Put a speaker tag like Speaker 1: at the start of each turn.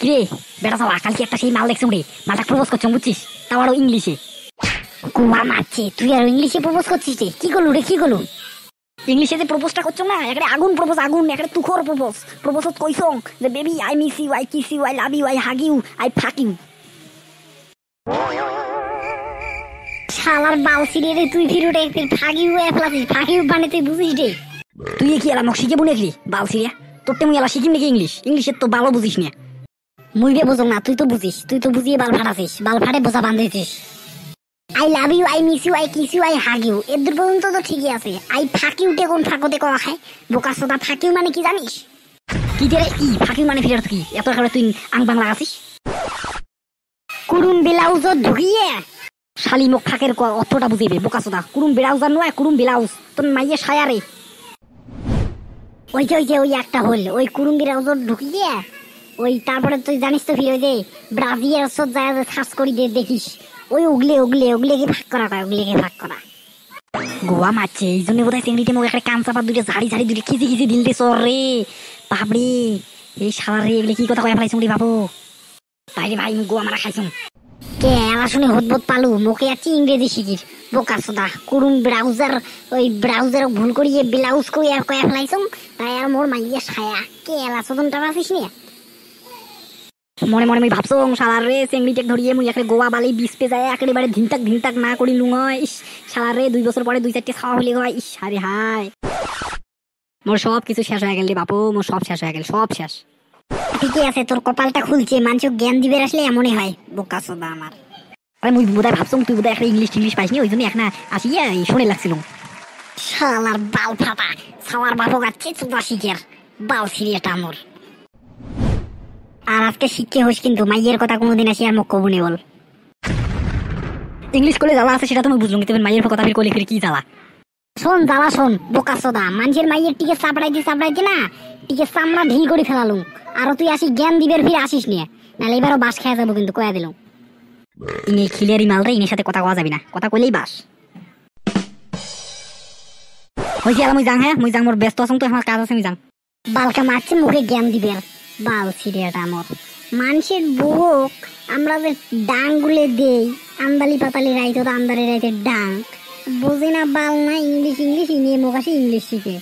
Speaker 1: কিরে বেটা সব কালকে একটা সেই মাল দেখছো রে, মালটা প্রপোজ করছো বুঝছিস, তাও আরো ইংলিশে। কুয়া মারছে, তুই আর ইংলিশে প্রপোজ করছিস রে? কি করলু রে, কি করলু? ইংলিশে যে প্রপোজটা করছো না, একটা আগুন প্রপোজ, আগুন একটা তুখর প্রপোজ। প্রপোজ কইছো যে baby I miss you, I kiss you, I love you, I hug you, I fuck you. শালার বালছিরে রে তুই, ভিডিওটা ফাক ইউ এফলাছিস, ফাক ইউ মানে তুই বুঝিস রে? তুই কি এলা মোক শিখে বুনেখলি বালছিরিয়া? তোরতে মুই এলা শিখিম নাকি ইংলিশ? ইংলিশের তো ভালো বুঝিস না। মুই রে বুঝো না, তুই তো বুঝিস, তুই তো বুঝিয়ে বাল ফাটাছিস, বাল ফাটে বোঝা বাঁধেছিস। I love you, I miss you, I kiss you, I hug you এর দূর পর্যন্ত তো ঠিকই আছে। আই ফাক ইউতে কোন ফাঁকতে কওয়া খায়? বোকা সোদা, ফাক ইউ মানে কি জানিস? কি রে ই ফাক ইউ মানে ফিরে কি? এত করে তুই আং বাং লাগাছিস। কুরুম ব্লাউজত ঢুকিয়ে শালি মুখ ফাঁকের অর্থটা বুঝিবে বোকা সোদা। কুরুম ব্লাউজার নয়, কুরুম ব্লাউজ। তোর মাইয়ে সায়া রে। ওই যে ওই একটা হল, ওই কুরুম ব্লাউজত ঢুকিয়ে ওই তারপরে তুই জানিস তো ফিরে ওই যে ব্রাজিয়ার সব জায়গায় সার্চ করি দেখিস, ওই উগলে উগলে উগলেকে ভাগ করা কয়, উগলেকে ভাগ করা। গোয়া মারছে এই জন্য বোধহয় চিংড়িতে মুখ একটা কান চাপা দুটো ঝাড়ি ঝাড়ি দুটো খিচি খিচি দিল দে চর রে বাপরে। এই সারা রে এগুলো কি কথা কয়ে ফেলাইছ রে বাবু? তাই রে ভাই মুখ গোয়া মারা খাইছ কে? আমার শুনে হুদবোধ পালু মুখে আছি ইংরেজি শিখির বোকা সোদা। কুরুম ব্রাউজার, ওই ব্রাউজার ভুল করিয়ে ব্লাউজ করিয়ে কয়ে ফেলাইছ, তাই আর মোর মাইয়া ছায়া কে এলা সদনটা আছিস নিয়ে। মনে মনে মুই ভাবছো শালার রে চেংড়িটেক ধরিয়ে মুই একেবারে গোয়া বালি বিষ পে যায় একেবারে ধিনটাক ধিনটাক না করি লুং হয়। ইস শালার রে 2 বছর পরে 2-4টে খাওয়া হলে হয়। ইস আরে হায়, মোর সব কিছু শেষ হয়ে গেল রে বাপু, মোর সব শেষ হয়ে গেল, সব শেষ। ঠিকই আছে, তোর কপালটা খুলছে, মানুষ জ্ঞান দিবে আসলে এমনই হয় বোকা সোদা আমার। আরে মুই বোধহয় ভাবছো তুই বোধহয় একটা ইংলিশ পাইসনি, ওই জন্য এখন আসিয়া শুনে লাগছিল। শালার বাল ফাটা সাওয়ার বাপু গাচ্ছে চুদা শিখের বাল সিরিয়াটা মোর। আর আজকে শিখতে হোস কিন্তু মাইয়ের কথা কোনোদিন আসি আর মুখ কবুনি বল। ইংলিশ করলে জ্বালা আছে সেটা তুমি বুঝলো, কিন্তু মাইয়ের কথা ফির কলে ফির কি জ্বালা? শোন জ্বালা শোন বোকা সোদা, মানুষের মাইয়ের টিকে চাপড়াইতে না টিকে চামড়া ঢিল করে ফেলালুম। আরো তুই আসি জ্ঞান দিবের ফির আসিস নিয়ে, নাহলে এবারও বাস খেয়ে যাবো কিন্তু কয়া দিলাম। ইনি খিলিয়ারি মালটা, ইনের সাথে কথা কওয়া যাবি না, কথা কইলেই বাস হয়েছি। আর মুই যাং, হ্যাঁ মুই যাং, মোর ব্যস্ত আছো তো, আমার কাজ আছে, আমি যাং। বালকা মারছে মুখে জ্ঞান দিবের বাল সিরিয়াটা আমার। মানুষের বুক আমরা যে ডাং গুলে দেই আন্দালি পাতালি রাইতে, তো আন্দালি রাইতে ডাং বুঝি না বাল না। ইংলিশ ইংলিশ নিয়ে মুখ আসে ইংলিশ শিখে।